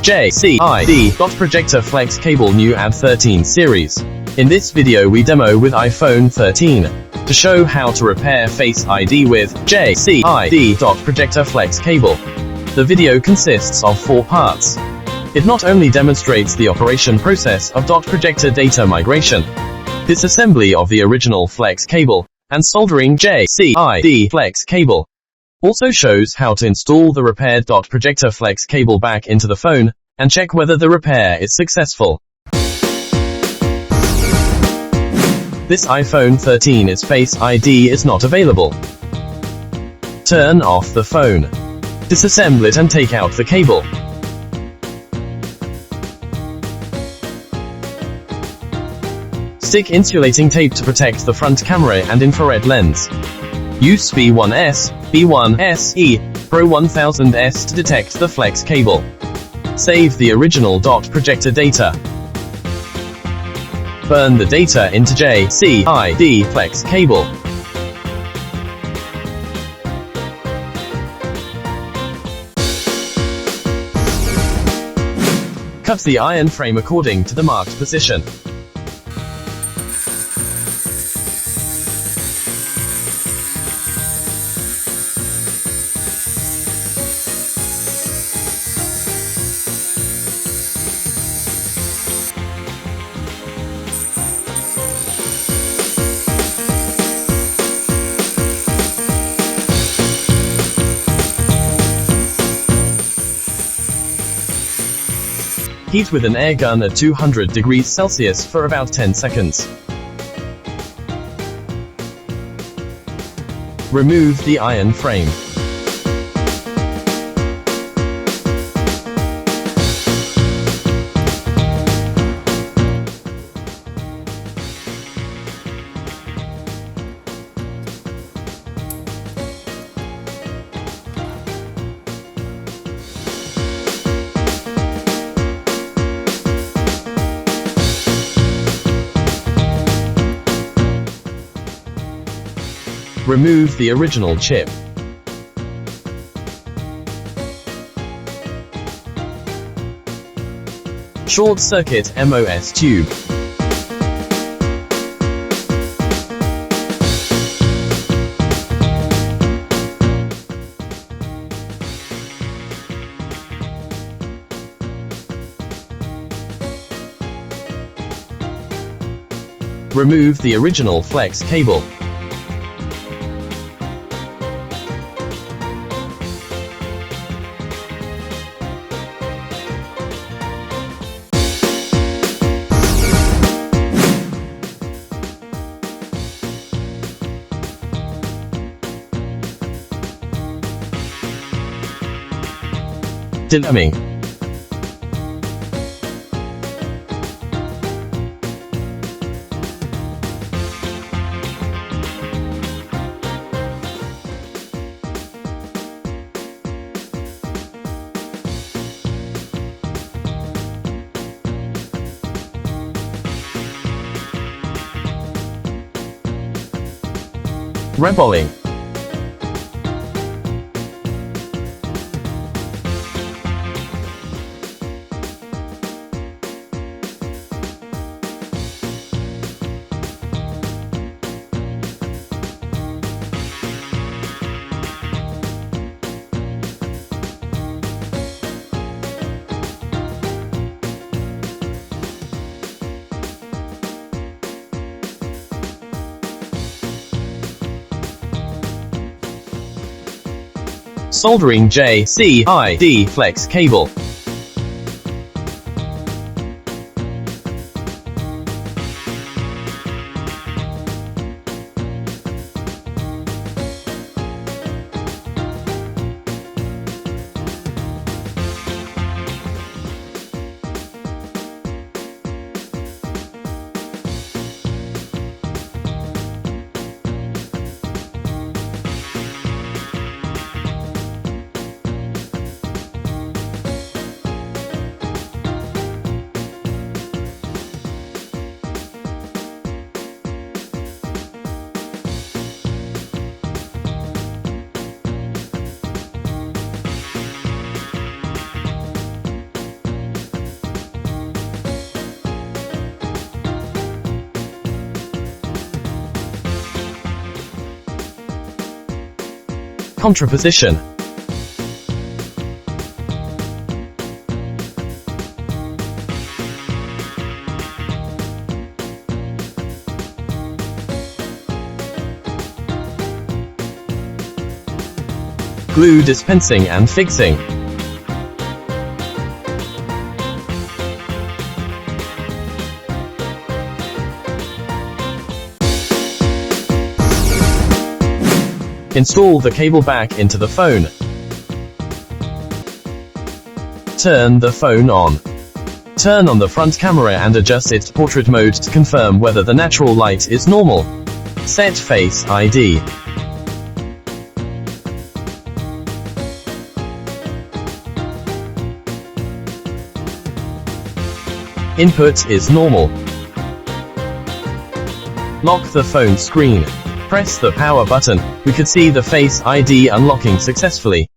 JCID Dot Projector Flex Cable New AD13 series. In this video we demo with iPhone 13 to show how to repair Face ID with JCID Dot Projector Flex Cable. The video consists of 4 parts. It not only demonstrates the operation process of dot projector data migration, disassembly of the original flex cable, and soldering JCID flex cable, also shows how to install the repaired dot projector flex cable back into the phone, and check whether the repair is successful. This iPhone 13's Face ID is not available. Turn off the phone. Disassemble it and take out the cable. Stick insulating tape to protect the front camera and infrared lens. Use B1S, B1SE, Pro 1000S to detect the flex cable. Save the original dot projector data. Burn the data into JCID flex cable. Cut the iron frame according to the marked position. Heat with an air gun at 200 degrees Celsius for about 10 seconds. Remove the iron frame. Remove the original chip. Short circuit MOS tube. Remove the original flex cable. Deliming. Rebolling. Soldering JCID flex cable. Contraposition. Glue dispensing and fixing. Install the cable back into the phone. Turn the phone on. Turn on the front camera and adjust its portrait mode to confirm whether the natural light is normal. Set Face ID. Input is normal. Lock the phone screen. Press the power button. We could see the Face ID unlocking successfully.